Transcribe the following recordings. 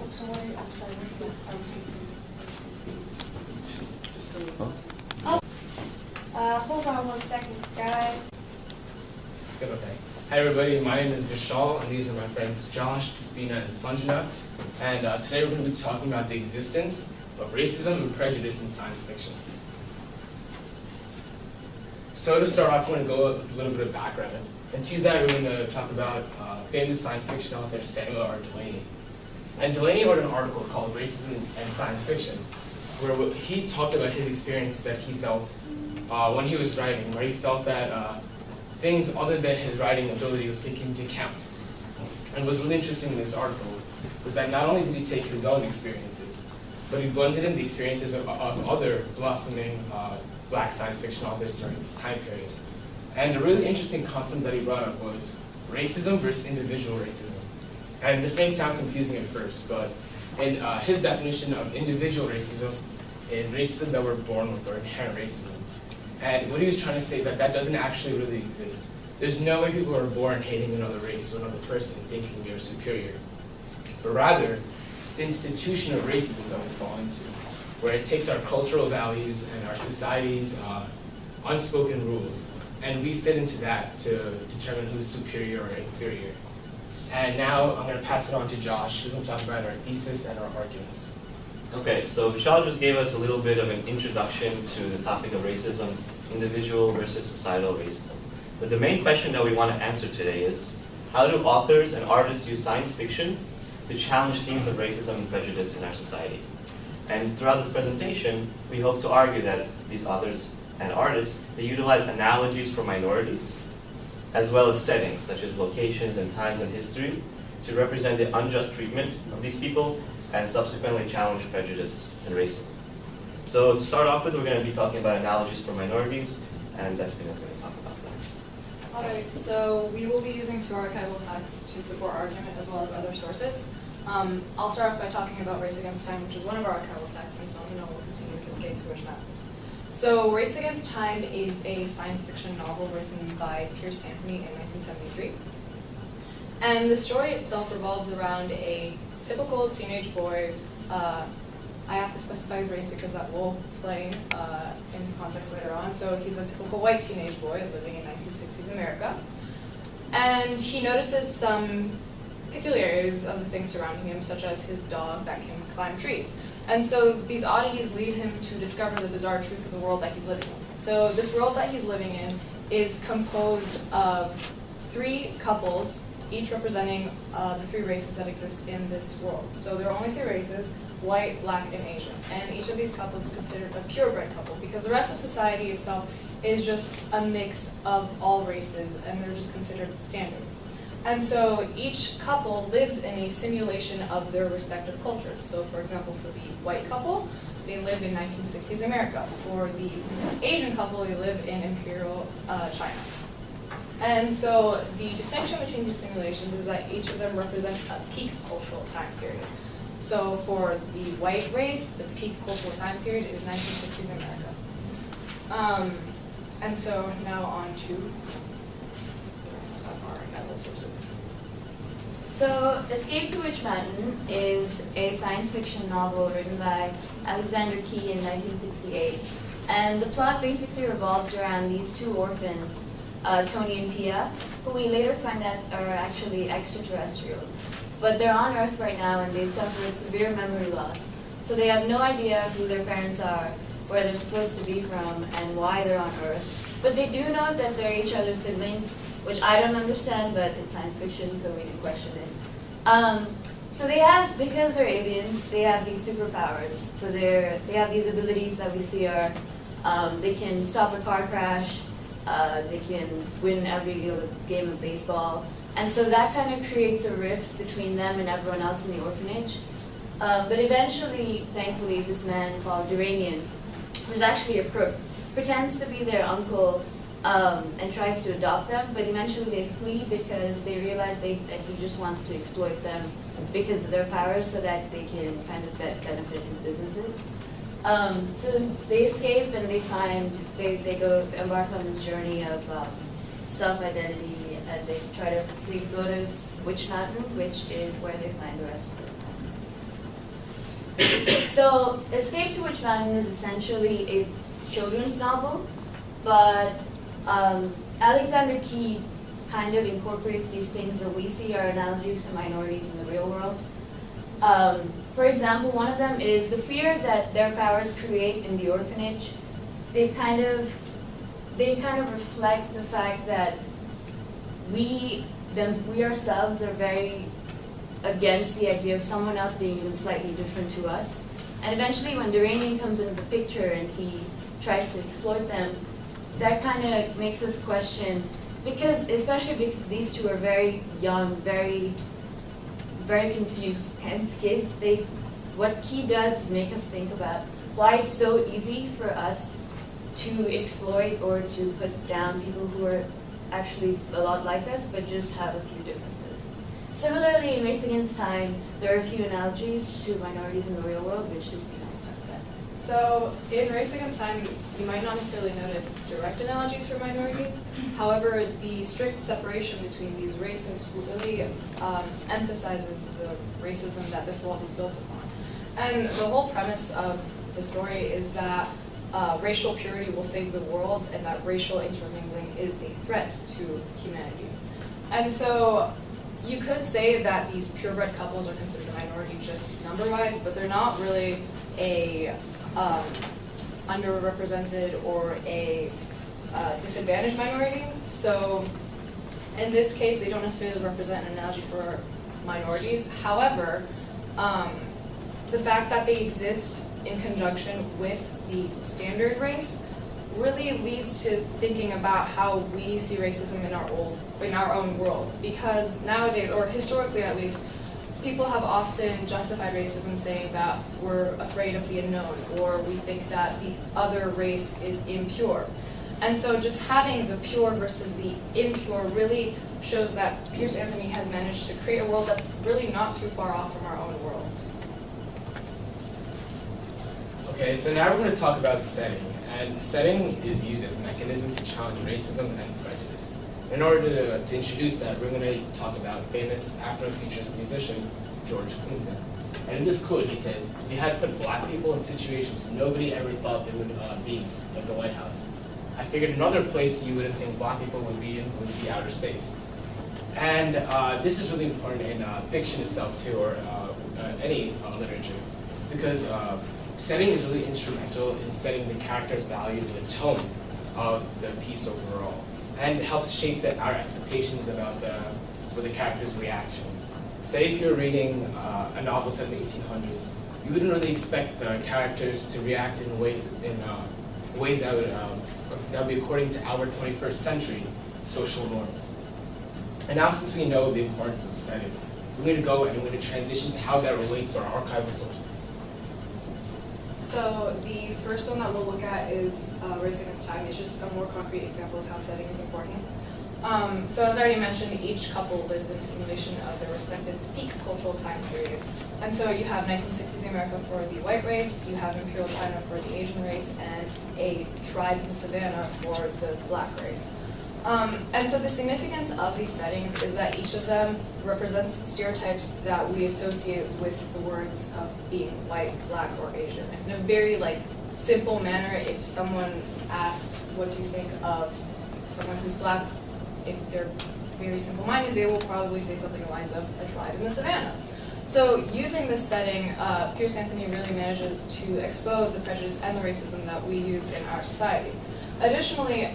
I'm sorry, hold on one second, guys. It's good, okay. Hi everybody, my name is Vishal, and these are my friends Josh, Despina, and Sanjana. And today we're going to be talking about the existence of racism and prejudice in science fiction. So to start off, I'm going to go with a little bit of background. And to use that, we're going to talk about famous science fiction author Samuel R. Delany. And Delany wrote an article called Racism and Science Fiction, where he talked about his experience that he felt when he was writing, where he felt that things other than his writing ability was taken into account. And what was really interesting in this article was that not only did he take his own experiences, but he blended in the experiences of other blossoming black science fiction authors during this time period. And a really interesting concept that he brought up was racism versus individual racism. And this may sound confusing at first, but in his definition of individual racism is racism that we're born with, or inherent racism. And what he was trying to say is that that doesn't actually really exist. There's no way people are born hating another race or another person, thinking they're superior. But rather, it's the institution of racism that we fall into, where it takes our cultural values and our society's unspoken rules, and we fit into that to determine who's superior or inferior. And now I'm going to pass it on to Josh, who's going to talk about our thesis and our arguments. Okay, so Vishal just gave us a little bit of an introduction to the topic of racism, individual versus societal racism. But the main question that we want to answer today is, how do authors and artists use science fiction to challenge themes of racism and prejudice in our society? And throughout this presentation, we hope to argue that these authors and artists, they utilize analogies for minorities, as well as settings, such as locations and times in history, to represent the unjust treatment of these people and subsequently challenge prejudice and racism. So to start off with, we're going to be talking about analogies for minorities, and Despina's going to talk about that. Alright, so we will be using two archival texts to support our argument as well as other sources. I'll start off by talking about Race Against Time, which is one of our archival texts, and Sanjana will continue with Escape to Witch Mountain. So Race Against Time is a science fiction novel written by Pierce Anthony in 1973. And the story itself revolves around a typical teenage boy. I have to specify his race because that will play into context later on. So he's a typical white teenage boy living in 1960s America. And he notices some peculiarities of the things surrounding him, such as his dog that can climb trees. And so these oddities lead him to discover the bizarre truth of the world that he's living in. So this world that he's living in is composed of three couples, each representing the three races that exist in this world. So there are only three races: white, black, and Asian. And each of these couples is considered a purebred couple because the rest of society itself is just a mix of all races, and they're just considered standard. And so each couple lives in a simulation of their respective cultures. So for example, for the white couple, they live in 1960s America. For the Asian couple, they live in imperial China. And so the distinction between these simulations is that each of them represent a peak cultural time period. So for the white race, the peak cultural time period is 1960s America. And so now on to the rest of our archival sources. So Escape to Witch Mountain is a science fiction novel written by Alexander Key in 1968. And the plot basically revolves around these two orphans, Tony and Tia, who we later find out are actually extraterrestrials. But they're on Earth right now and they've suffered severe memory loss. So they have no idea who their parents are, where they're supposed to be from, and why they're on Earth. But they do know that they're each other's siblings, which I don't understand, but it's science fiction, so we can question it. So they have, because they're aliens, they have these superpowers. So they have these abilities that we see are, they can stop a car crash, they can win every game of baseball. And so that kind of creates a rift between them and everyone else in the orphanage. But eventually, thankfully, this man called Duranian, who's actually a crook, pretends to be their uncle and tries to adopt them, but eventually they flee because they realize that he just wants to exploit them because of their powers so that they can kind of benefit his businesses. So they escape and they go embark on this journey of self-identity, and they go to Witch Mountain, which is where they find the rest of them. So, Escape to Witch Mountain is essentially a children's novel, but Alexander Key kind of incorporates these things that we see are analogies to minorities in the real world. For example, one of them is the fear that their powers create in the orphanage. They kind of reflect the fact that we ourselves are very against the idea of someone else being even slightly different to us. And eventually when Duranian comes into the picture and he tries to exploit them, that kind of makes us question, especially because these two are very young, very confused kids. What Key does is make us think about why it's so easy for us to exploit or to put down people who are actually a lot like us, but just have a few differences. Similarly, in Race Against Time, there are a few analogies to minorities in the real world, which just talk about that. So in Race Against Time, you might not necessarily notice direct analogies for minorities. However, the strict separation between these races really emphasizes the racism that this world is built upon. And the whole premise of the story is that racial purity will save the world and that racial intermingling is a threat to humanity. And so you could say that these purebred couples are considered a minority just number-wise, but they're not really a underrepresented or a disadvantaged minority. So in this case, they don't necessarily represent an analogy for minorities. However, the fact that they exist in conjunction with the standard race really leads to thinking about how we see racism in our own world. Because nowadays, or historically at least, people have often justified racism saying that we're afraid of the unknown, or we think that the other race is impure. And so just having the pure versus the impure really shows that Pierce Anthony has managed to create a world that's really not too far off from our own world. Okay, so now we're going to talk about setting. And setting is used as a mechanism to challenge racism and prejudice. In order to introduce that, we're going to talk about famous Afrofuturist musician George Clinton. And in this quote, he says, "We had put black people in situations nobody ever thought they would be, like the White House. I figured another place you wouldn't think black people would be in would be outer space." And this is really important in fiction itself too, or any literature, because setting is really instrumental in setting the character's values and the tone of the piece overall. And it helps shape our expectations about the character's reactions. Say if you're reading a novel set in the 1800s, you wouldn't really expect the characters to react in ways that would be according to our 21st century social norms. And now, since we know the importance of setting, we're going to go and we're going to transition to how that relates to our archival sources. So the first one that we'll look at is Race Against Time. It's just a more concrete example of how setting is important. So as I already mentioned, each couple lives in a simulation of their respective peak cultural time period. And so you have 1960s America for the white race, you have Imperial China for the Asian race, and a tribe in Savannah for the black race. And so the significance of these settings is that each of them represents stereotypes that we associate with the words of being white, black, or Asian. In a very simple manner, if someone asks, what do you think of someone who's black, if they're very simple-minded, they will probably say something along the lines of a tribe in the Savannah. So using this setting, Pierce Anthony really manages to expose the prejudice and the racism that we use in our society. Additionally,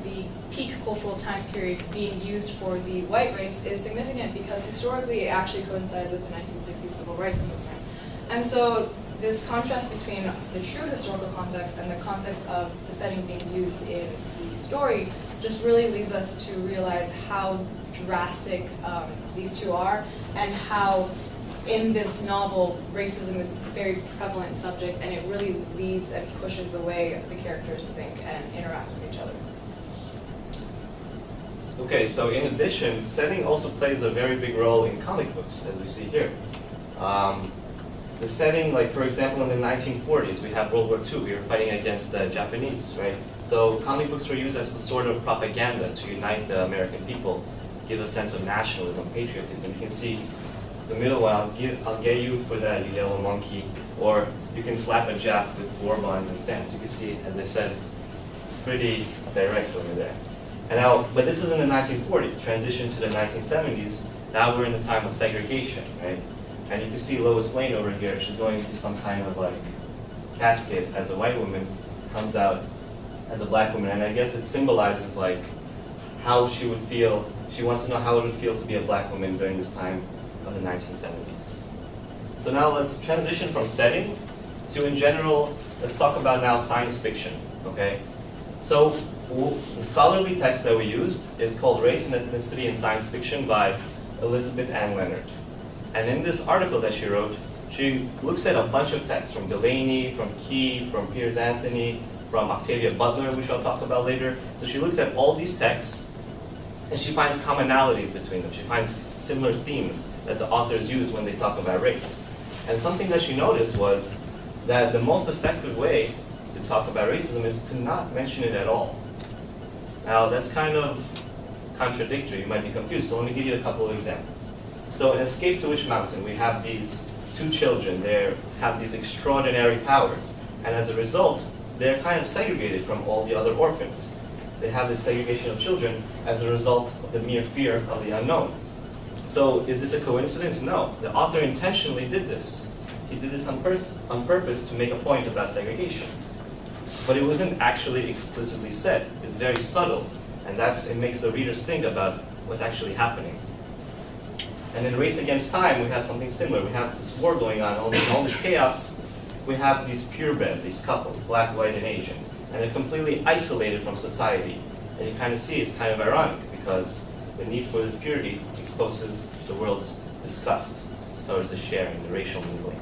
the peak cultural time period being used for the white race is significant because historically it actually coincides with the 1960s civil rights movement. And so this contrast between the true historical context and the context of the setting being used in the story just really leads us to realize how drastic these two are, and how in this novel racism is a very prevalent subject, and it really leads and pushes the way the characters think and interact with each other. Okay, so in addition, setting also plays a very big role in comic books, as we see here. The setting, for example, in the 1940s, we have World War II. We were fighting against the Japanese, right? So comic books were used as a sort of propaganda to unite the American people, give a sense of nationalism, patriotism. You can see the middle one, I'll get you for that, you yellow monkey. Or you can slap a Jap with war bonds and stamps. You can see, as I said, it's pretty direct over there. And now, but this is in the 1940s, transition to the 1970s. Now we're in the time of segregation, right? And you can see Lois Lane over here. She's going into some kind of like casket as a white woman, comes out as a black woman. And I guess it symbolizes like how she would feel. She wants to know how it would feel to be a black woman during this time of the 1970s. So now let's transition from setting to, in general, let's talk about now science fiction, okay? So the scholarly text that we used is called Race and Ethnicity in Science Fiction by Elizabeth Ann Leonard. And in this article that she wrote, she looks at a bunch of texts from Delaney, from Key, from Piers Anthony, from Octavia Butler, which I'll talk about later. So she looks at all these texts, and she finds commonalities between them. She finds similar themes that the authors use when they talk about race. And something that she noticed was that the most effective way to talk about racism is to not mention it at all. Now, that's kind of contradictory. You might be confused, so let me give you a couple of examples. So in Escape to Witch Mountain, we have these two children. They have these extraordinary powers, and as a result, they're kind of segregated from all the other orphans. They have this segregation of children as a result of the mere fear of the unknown. So is this a coincidence? No. The author intentionally did this. He did this on purpose to make a point about segregation. But it wasn't actually explicitly said. It's very subtle, and it makes the readers think about what's actually happening. And in Race Against Time, we have something similar. We have this war going on, all this chaos. We have these purebred, these couples, black, white, and Asian. And they're completely isolated from society. And you kind of see it's kind of ironic because the need for this purity exposes the world's disgust towards the sharing, the racial mingling.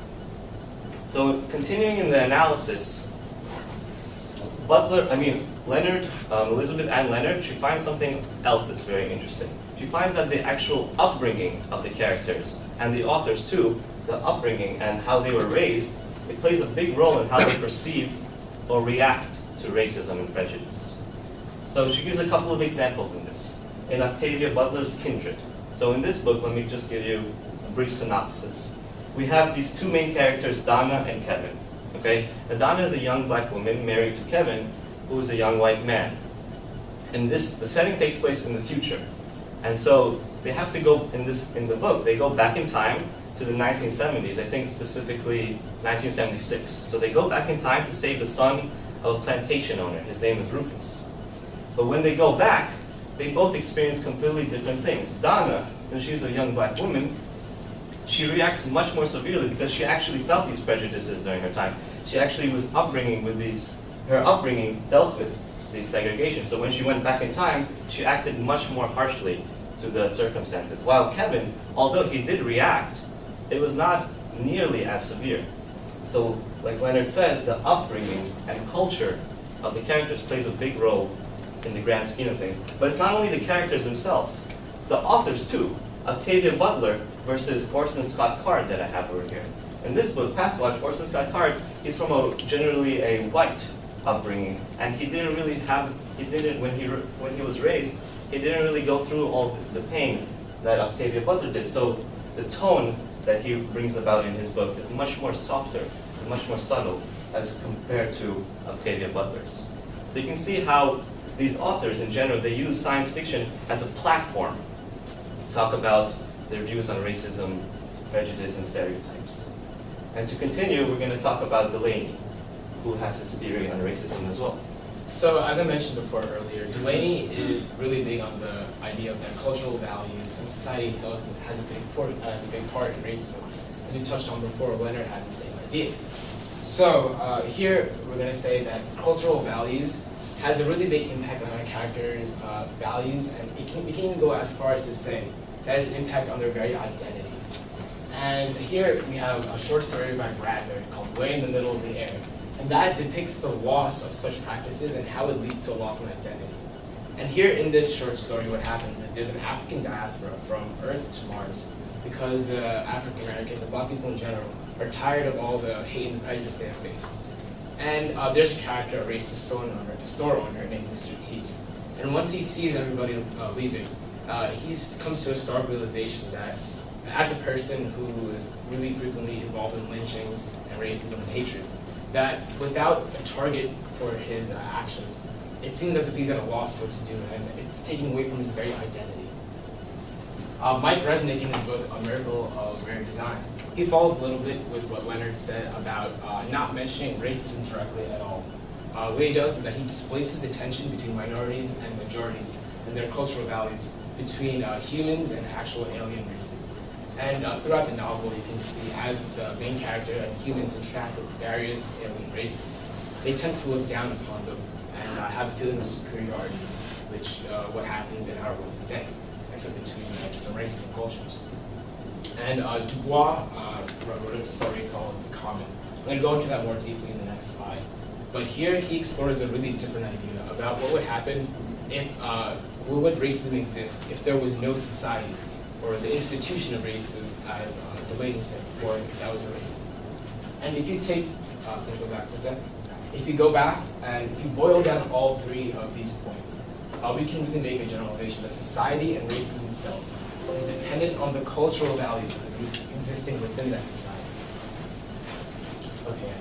So continuing in the analysis, Elizabeth Ann Leonard, she finds something else that's very interesting. She finds that the actual upbringing of the characters, and the authors too, the upbringing and how they were raised, it plays a big role in how they perceive or react to racism and prejudice. So she gives a couple of examples in this. In Octavia Butler's Kindred. So in this book, let me just give you a brief synopsis. We have these two main characters, Donna and Kevin. Okay? Now, Donna is a young black woman married to Kevin, who is a young white man. And the setting takes place in the future. And so they have to go, in the book, they go back in time to the 1970s, I think specifically 1976. So they go back in time to save the son of a plantation owner. His name is Rufus. But when they go back, they both experience completely different things. Donna, since she's a young black woman, she reacts much more severely because she actually felt these prejudices during her time. She actually was upbringing with her upbringing dealt with these segregations. So when she went back in time, she acted much more harshly to the circumstances. While Kevin, although he did react, it was not nearly as severe. So like Leonard says, the upbringing and culture of the characters plays a big role in the grand scheme of things. But it's not only the characters themselves, the authors too. Octavia Butler versus Orson Scott Card that I have over here. In this book, Passwatch, Orson Scott Card, he's from generally a white upbringing, and he didn't really when he was raised, he didn't really go through all the pain that Octavia Butler did. So the tone that he brings about in his book is much more softer, much more subtle as compared to Octavia Butler's. So you can see how these authors in general, they use science fiction as a platform to talk about their views on racism, prejudice, and stereotypes. And to continue, we're going to talk about Delaney, who has his theory on racism as well. So as I mentioned before earlier, Delaney is really big on the idea of that cultural values, and society itself has a big part in racism. As we touched on before, Leonard has the same idea. So here we're going to say that cultural values has a really big impact on our characters' values, and we can even go as far as to say that has an impact on their very identity. And here we have a short story by Bradbury called Way in the Middle of the Air. And that depicts the loss of such practices and how it leads to a loss of identity. And here in this short story, what happens is there's an African diaspora from Earth to Mars because the African Americans and black people in general are tired of all the hate and the prejudice they have faced. And there's a character, a racist store owner named Mr. Teese. And once he sees everybody leaving, he comes to a stark realization that as a person who is really frequently involved in lynchings and racism and hatred, that without a target for his actions, it seems as if he's at a loss what to do, and it's taking away from his very identity. Mike Resnick, in his book, A Miracle of Rare Design, he falls a little bit with what Leonard said about not mentioning racism directly at all. What he does is that he displaces the tension between minorities and majorities and their cultural values between humans and actual alien races. And throughout the novel, you can see as the main character and humans interact with various alien races, they tend to look down upon them and have a feeling of superiority, which what happens in our world today, except between different races and cultures. And Du Bois wrote a story called The Comet. I'm going to go into that more deeply in the next slide. But here he explores a really different idea about what would happen if, what would racism exist if there was no society, or the institution of racism, as Delaney said before, that was a race. And if you take, so go back for a second. If you go back and if you boil down all three of these points, we can really make a generalization that society and racism itself is dependent on the cultural values of the groups existing within that society. Okay.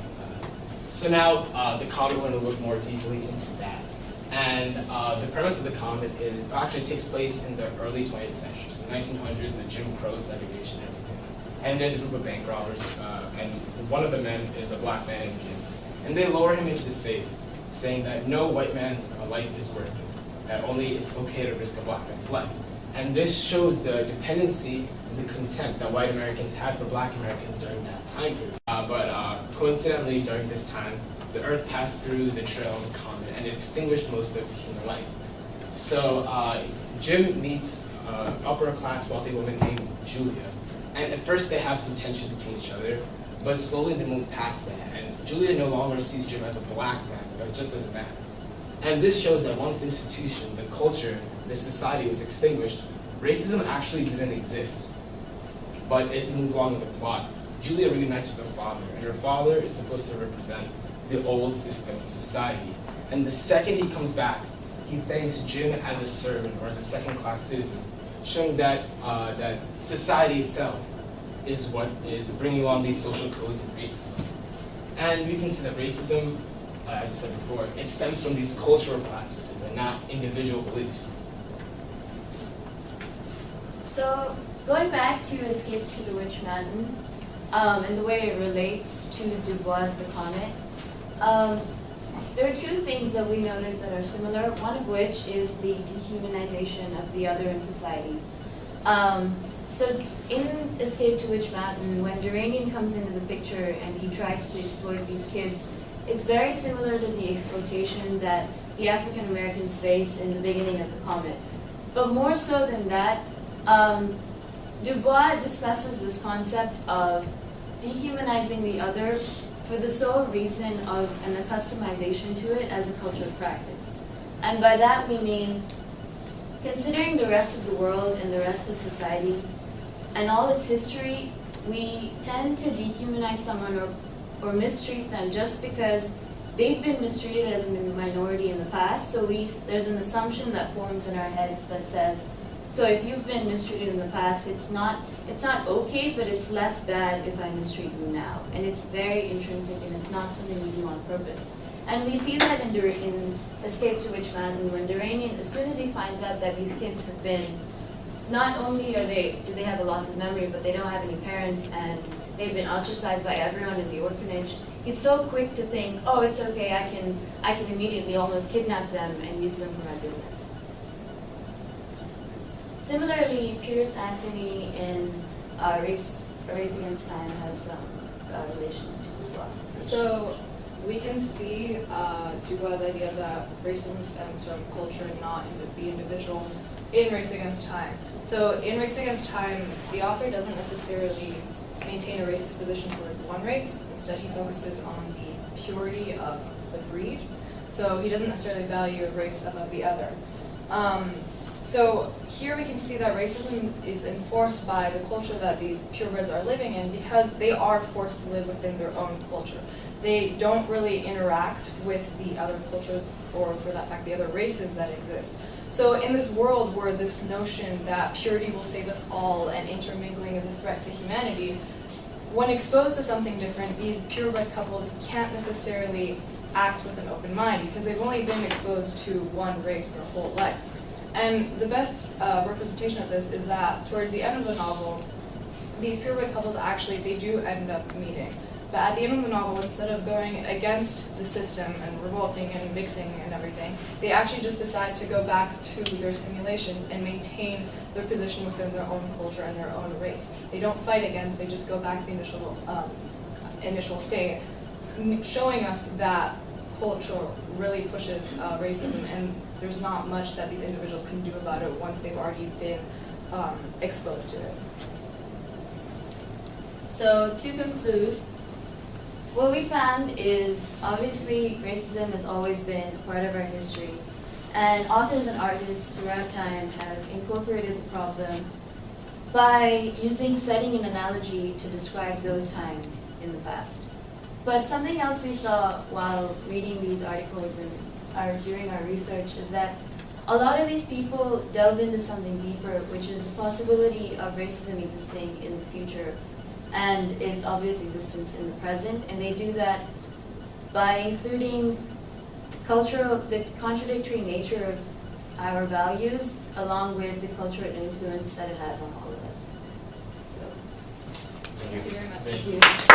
So now the comet, we're going to look more deeply into that. And the premise of the comet actually takes place in the early 20th century, so the 1900s, the Jim Crow segregation and everything. And there's a group of bank robbers, and one of the men is a black man named Jim. And they lower him into the safe, saying that no white man's life is worth it, that only it's okay to risk a black man's life. And this shows the dependency and the contempt that white Americans had for black Americans during that time period. But coincidentally, during this time, the Earth passed through the trail of the comet, and it extinguished most of human life. So Jim meets an upper-class wealthy woman named Julia, and at first they have some tension between each other, but slowly they move past that, and Julia no longer sees Jim as a black man, but just as a man. And this shows that once the institution, the culture, the society was extinguished, racism actually didn't exist. But as we move along in the plot, Julia reunites with her father, and her father is supposed to represent the old system of society. And the second he comes back, he thanks Jim as a servant or as a second-class citizen, showing that that society itself is what is bringing along these social codes and racism. And we can see that racism, as we said before, it stems from these cultural practices and not individual beliefs. So going back to Escape to the Witch Mountain, and the way it relates to Du Bois' The Comet, there are two things that we noted that are similar, one of which is the dehumanization of the other in society. So in Escape to Witch Mountain, when Duranian comes into the picture and he tries to exploit these kids, it's very similar to the exploitation that the African Americans face in the beginning of The Comet. But more so than that, Du Bois discusses this concept of dehumanizing the other for the sole reason of an accustomization to it as a cultural practice. And by that we mean considering the rest of the world and the rest of society and all its history, we tend to dehumanize someone or mistreat them just because they've been mistreated as a minority in the past. So there's an assumption that forms in our heads that says, so if you've been mistreated in the past, it's not okay, but it's less bad if I mistreat you now. And it's very intrinsic, and it's not something we do on purpose. And we see that in Escape to Witch Mountain, when Duranian, as soon as he finds out that these kids have been, not only do they have a loss of memory, but they don't have any parents, and they've been ostracized by everyone in the orphanage, he's so quick to think, oh, it's okay, I can immediately almost kidnap them and use them for my business. Similarly, Pierce Anthony in Race Against Time has some relation to Du Bois. So we can see Du Bois' idea that racism stems from culture and not the individual in Race Against Time. So in Race Against Time, the author doesn't necessarily maintain a racist position towards one race. Instead, he focuses on the purity of the breed. So he doesn't necessarily value a race above the other. So here we can see that racism is enforced by the culture that these purebreds are living in because they are forced to live within their own culture. They don't really interact with the other cultures or, for that fact, the other races that exist. So in this world where this notion that purity will save us all and intermingling is a threat to humanity, when exposed to something different, these purebred couples can't necessarily act with an open mind because they've only been exposed to one race their whole life. And the best representation of this is that towards the end of the novel, these purebred couples actually, they do end up meeting. But at the end of the novel, instead of going against the system and revolting and mixing and everything, they actually just decide to go back to their simulations and maintain their position within their own culture and their own race. They don't fight against, they just go back to the initial state, showing us that culture really pushes racism, and there's not much that these individuals can do about it once they've already been exposed to it. So to conclude, what we found is obviously racism has always been part of our history, and authors and artists throughout time have incorporated the problem by using setting and analogy to describe those times in the past. But something else we saw while reading these articles and during our research is that a lot of these people delve into something deeper, which is the possibility of racism existing in the future and its obvious existence in the present, and they do that by including the contradictory nature of our values along with the cultural influence that it has on all of us. So, Thank you. Thank you very much. Thank you. thank you.